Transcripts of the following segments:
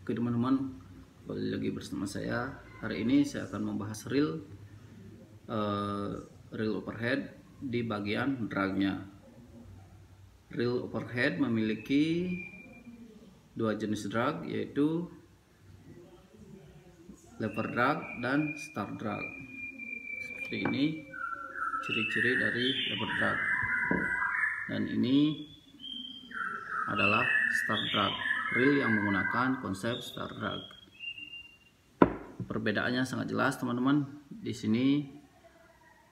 Oke teman-teman, kembali lagi bersama saya. Hari ini saya akan membahas reel overhead di bagian dragnya. Reel overhead memiliki dua jenis drag, yaitu lever drag dan start drag. Seperti ini ciri-ciri dari lever drag, dan ini adalah start drag, reel yang menggunakan konsep start drag. Perbedaannya sangat jelas teman-teman. Di sini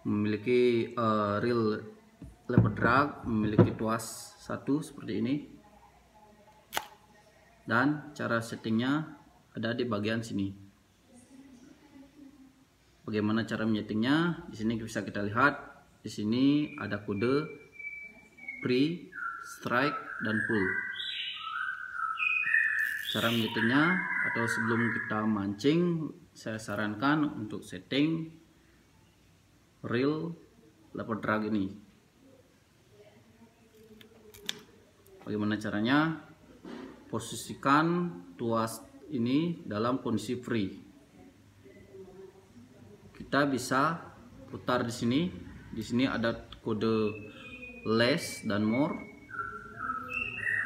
memiliki reel lever drag memiliki tuas satu seperti ini, dan cara settingnya ada di bagian sini. Bagaimana cara menyetingnya? Di sini bisa kita lihat. Di sini ada kode pre, strike, dan pull. Cara menyetingnya, atau sebelum kita mancing, saya sarankan untuk setting reel lever drag ini. Bagaimana caranya? Posisikan tuas ini dalam kondisi free. Kita bisa putar di sini. Di sini ada kode less dan more.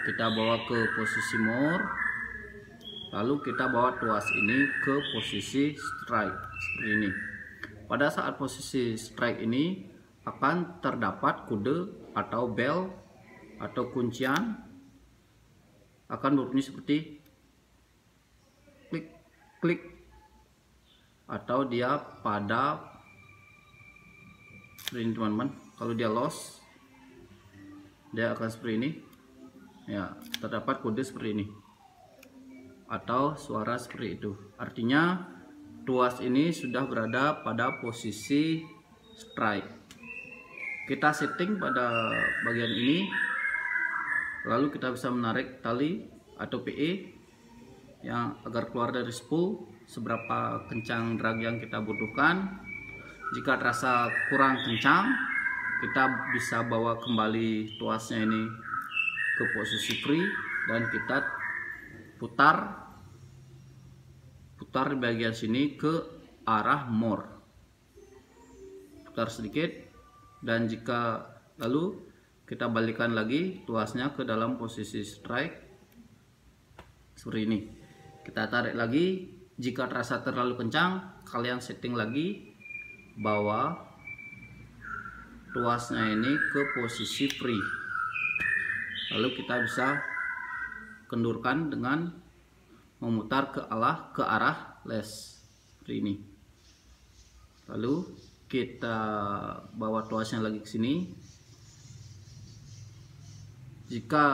Kita bawa ke posisi more, lalu kita bawa tuas ini ke posisi strike seperti ini. Pada saat posisi strike ini akan terdapat kode atau bell atau kuncian akan berbunyi seperti klik klik, atau dia pada seperti ini teman-teman. Kalau dia loss, dia akan seperti ini ya, terdapat kode seperti ini atau suara seperti itu. Artinya tuas ini sudah berada pada posisi strike. Kita setting pada bagian ini, lalu kita bisa menarik tali atau PE yang agar keluar dari spool seberapa kencang drag yang kita butuhkan. Jika terasa kurang kencang, kita bisa bawa kembali tuasnya ini ke posisi free, dan kita putar di bagian sini ke arah more. Putar sedikit, dan jika lalu kita balikan lagi tuasnya ke dalam posisi strike seperti ini. Kita tarik lagi. Jika terasa terlalu kencang, kalian setting lagi, bawa tuasnya ini ke posisi free, lalu kita bisa kendurkan dengan memutar ke arah less seperti ini. Lalu kita bawa tuasnya lagi ke sini. Jika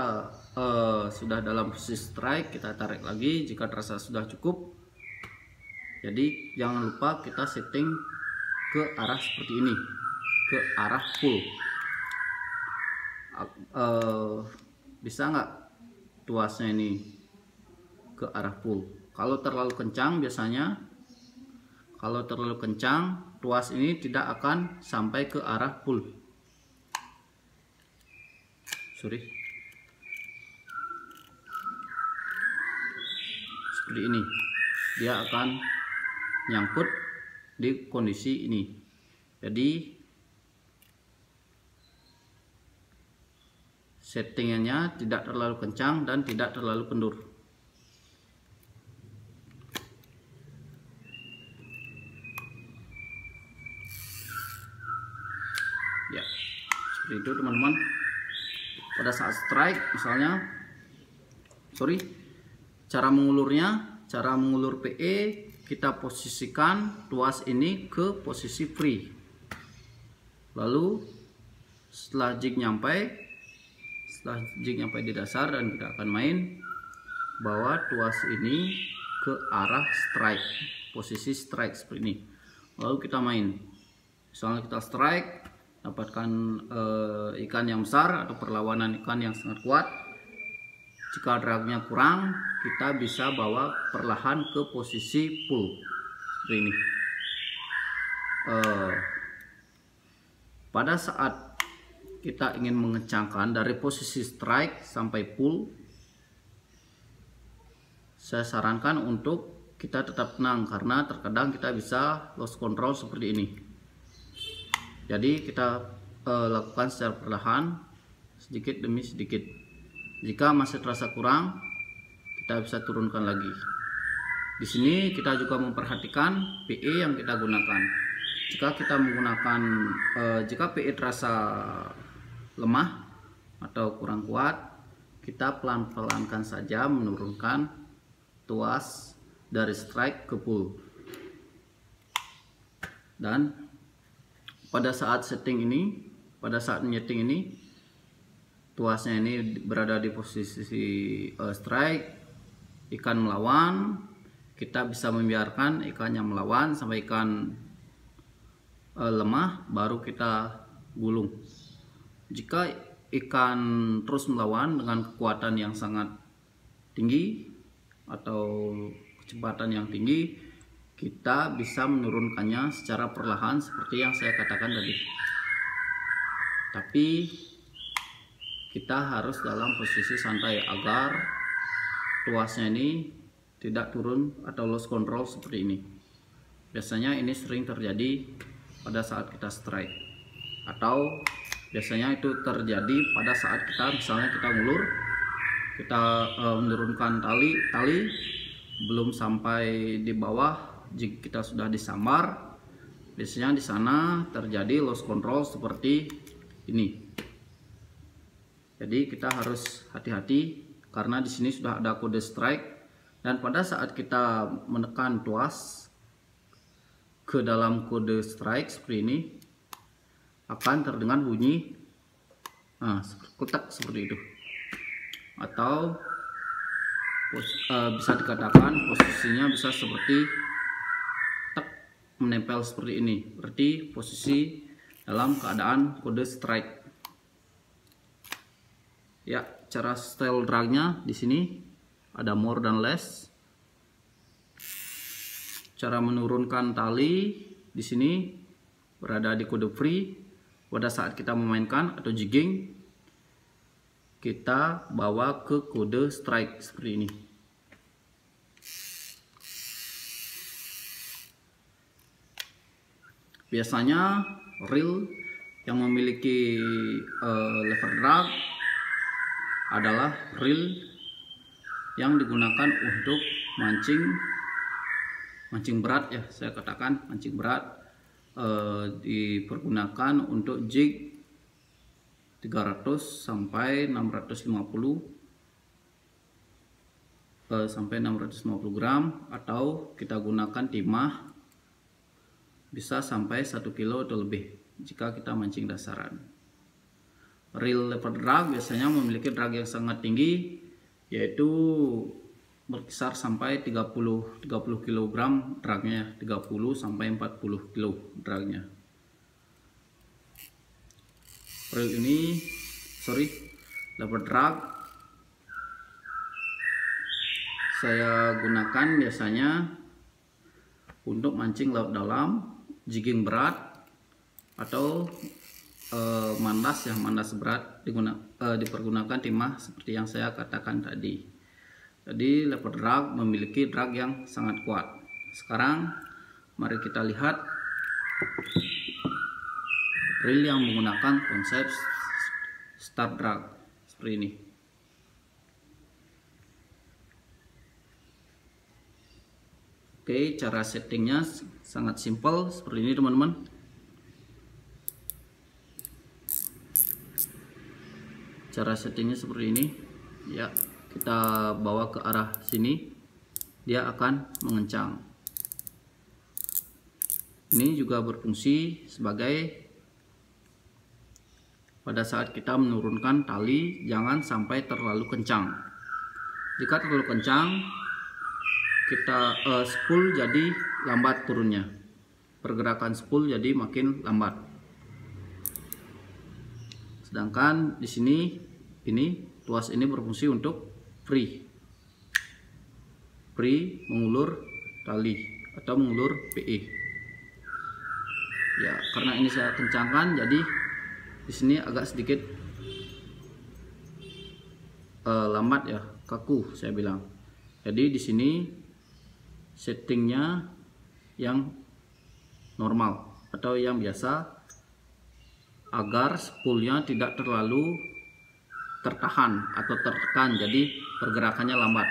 sudah dalam posisi strike, kita tarik lagi. Jika terasa sudah cukup, jadi jangan lupa kita setting ke arah seperti ini, ke arah pull. Bisa nggak tuasnya ini ke arah pull? Kalau terlalu kencang, biasanya kalau terlalu kencang, tuas ini tidak akan sampai ke arah pull. Seperti ini, dia akan nyangkut di kondisi ini. Jadi settingannya tidak terlalu kencang dan tidak terlalu kendur. Ya, seperti itu teman-teman. Pada saat strike misalnya, cara mengulur PE, kita posisikan tuas ini ke posisi free. Lalu setelah jig nyampe di dasar, dan kita akan main, bawa tuas ini ke arah strike, posisi strike seperti ini. Lalu kita main. Misalnya kita strike, dapatkan ikan yang besar atau perlawanan ikan yang sangat kuat. Jika dragnya kurang, kita bisa bawa perlahan ke posisi pull seperti ini. Pada saat kita ingin mengencangkan dari posisi strike sampai pull, saya sarankan untuk kita tetap tenang, karena terkadang kita bisa lost control seperti ini. Jadi kita lakukan secara perlahan, sedikit demi sedikit. Jika masih terasa kurang, kita bisa turunkan lagi. Di sini kita juga memperhatikan PE yang kita gunakan. Jika kita menggunakan jika PE terasa lemah atau kurang kuat, kita pelan-pelankan saja menurunkan tuas dari strike ke pull. Dan pada saat setting ini, pada saat nyeting ini, tuasnya ini berada di posisi strike, ikan melawan. Kita bisa membiarkan ikannya melawan sampai ikan lemah, baru kita gulung. Jika ikan terus melawan dengan kekuatan yang sangat tinggi atau kecepatan yang tinggi, kita bisa menurunkannya secara perlahan seperti yang saya katakan tadi. Tapi kita harus dalam posisi santai agar tuasnya ini tidak turun atau lost control seperti ini. Biasanya ini sering terjadi pada saat kita strike, atau biasanya itu terjadi pada saat kita misalnya kita ngulur, kita menurunkan tali belum sampai di bawah, jika kita sudah disambar, biasanya di sana terjadi lost control seperti ini. Jadi kita harus hati-hati karena di sini sudah ada kode strike, dan pada saat kita menekan tuas ke dalam kode strike seperti ini, akan terdengar bunyi kletak seperti itu, atau bisa dikatakan posisinya bisa seperti tek menempel seperti ini, berarti posisi dalam keadaan kode strike. Ya, cara style dragnya di sini ada more dan less. Cara menurunkan tali di sini berada di kode free. Pada saat kita memainkan atau jigging, kita bawa ke kode strike seperti ini. Biasanya reel yang memiliki lever drag adalah reel yang digunakan untuk mancing berat, ya saya katakan mancing berat, dipergunakan untuk jig 300 sampai 650 gram, atau kita gunakan timah bisa sampai 1 kilo atau lebih jika kita mancing dasaran. Reel lever drag biasanya memiliki drag yang sangat tinggi, yaitu berkisar sampai 30 kg dragnya, 30 sampai 40 kg dragnya. Reel ini, lever drag saya gunakan biasanya untuk mancing laut dalam, jigging berat, atau mandas berat, dipergunakan timah seperti yang saya katakan tadi. Jadi lever drag memiliki drag yang sangat kuat. Sekarang mari kita lihat reel yang menggunakan konsep start drag seperti ini. Oke, cara settingnya sangat simpel seperti ini teman-teman. Cara settingnya seperti ini, ya, kita bawa ke arah sini, dia akan mengencang. Ini juga berfungsi sebagai pada saat kita menurunkan tali, jangan sampai terlalu kencang. Jika terlalu kencang, kita spool jadi lambat turunnya, pergerakan spool jadi makin lambat. Sedangkan di sini tuas ini berfungsi untuk free mengulur tali atau mengulur PE. Ya, karena ini saya kencangkan, jadi di sini agak sedikit lambat, ya, kaku saya bilang. Jadi di sini settingnya yang normal atau yang biasa agar spoolnya tidak terlalu tertahan atau tertekan, jadi pergerakannya lambat.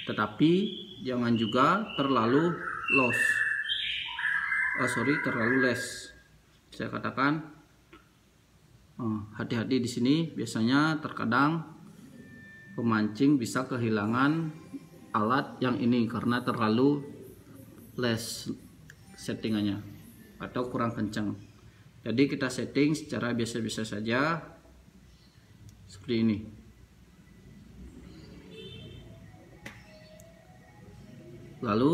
Tetapi jangan juga terlalu terlalu less. Saya katakan hati-hati di sini. Biasanya terkadang pemancing bisa kehilangan alat yang ini karena terlalu less settingannya atau kurang kencang. Jadi kita setting secara biasa-biasa saja seperti ini. Lalu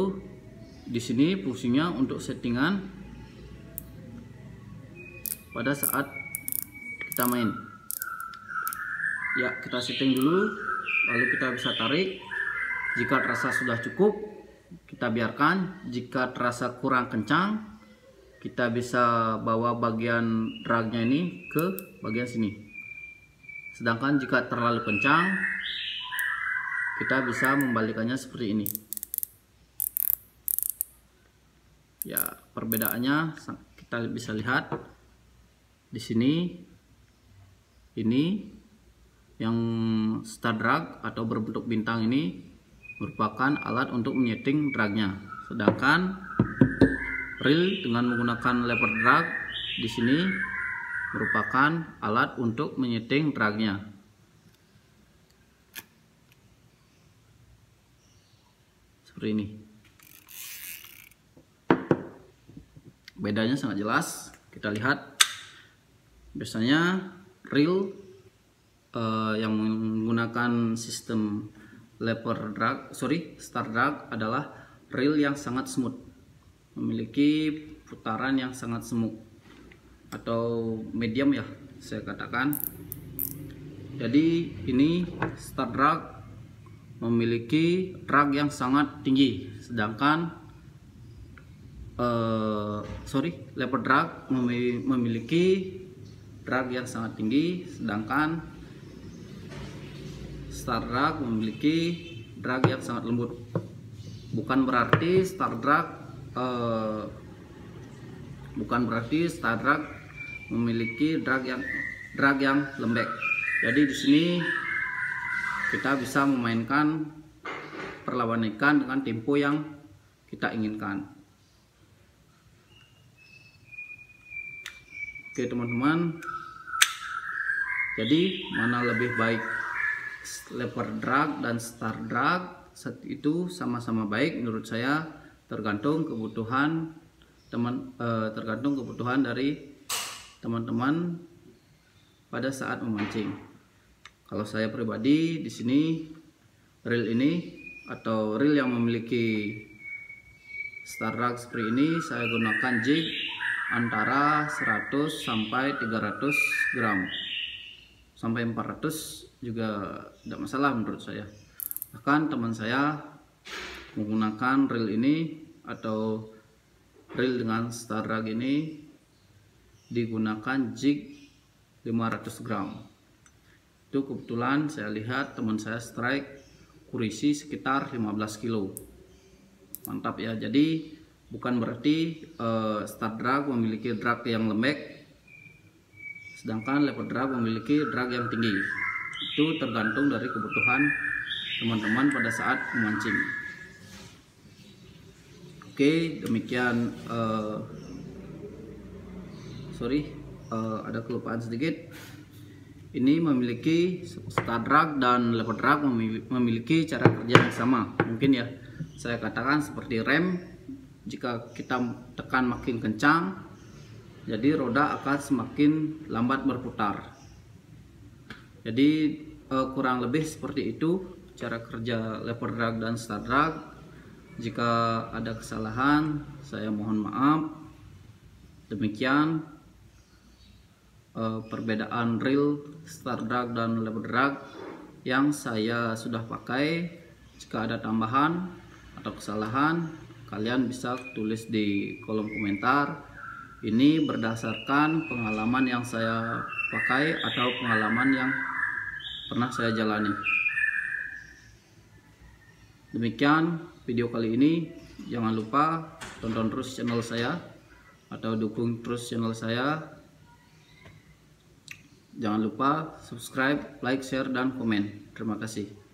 di sini fungsinya untuk settingan pada saat kita main. Ya, kita setting dulu, lalu kita bisa tarik. Jika terasa sudah cukup, kita biarkan. Jika terasa kurang kencang, kita bisa bawa bagian dragnya ini ke bagian sini. Sedangkan jika terlalu kencang, kita bisa membalikannya seperti ini. Ya, perbedaannya kita bisa lihat di sini. Ini yang star drag atau berbentuk bintang ini merupakan alat untuk menyeting dragnya. Sedangkan reel dengan menggunakan lever drag di sini merupakan alat untuk menyeting dragnya. Seperti ini. Bedanya sangat jelas. Kita lihat. Biasanya reel yang menggunakan sistem star drag adalah reel yang sangat smooth, memiliki putaran yang sangat semu atau medium ya saya katakan. Jadi ini star drag memiliki drag yang sangat tinggi, sedangkan lever drag memiliki drag yang sangat tinggi, sedangkan star drag memiliki drag yang sangat lembut. Bukan berarti star drag memiliki drag yang lembek. Jadi di sini kita bisa memainkan perlawanan ikan dengan tempo yang kita inginkan. Oke teman-teman, jadi mana lebih baik, lever drag dan star drag itu sama-sama baik menurut saya, tergantung kebutuhan dari teman-teman pada saat memancing. Kalau saya pribadi di sini reel ini atau reel yang memiliki star drag seperti ini, saya gunakan jig antara 100 sampai 300 gram, sampai 400 juga tidak masalah menurut saya. Bahkan teman saya menggunakan reel ini atau reel dengan star drag ini digunakan jig 500 gram. Itu kebetulan saya lihat teman saya strike kurisi sekitar 15 kilo. Mantap ya. Jadi bukan berarti star drag memiliki drag yang lembek, sedangkan lever drag memiliki drag yang tinggi. Itu tergantung dari kebutuhan teman-teman pada saat memancing. Oke, demikian. Ada kelupaan sedikit. Ini memiliki star drag dan lever drag memiliki cara kerja yang sama. Mungkin ya saya katakan seperti rem. Jika kita tekan makin kencang, jadi roda akan semakin lambat berputar. Jadi kurang lebih seperti itu cara kerja lever drag dan star drag. Jika ada kesalahan, saya mohon maaf. Demikian perbedaan reel, star drag dan lever drag yang saya sudah pakai. Jika ada tambahan atau kesalahan, kalian bisa tulis di kolom komentar. Ini berdasarkan pengalaman yang saya pakai atau pengalaman yang pernah saya jalani. Demikian video kali ini. Jangan lupa tonton terus channel saya atau dukung terus channel saya. Jangan lupa subscribe, like, share, dan komen. Terima kasih.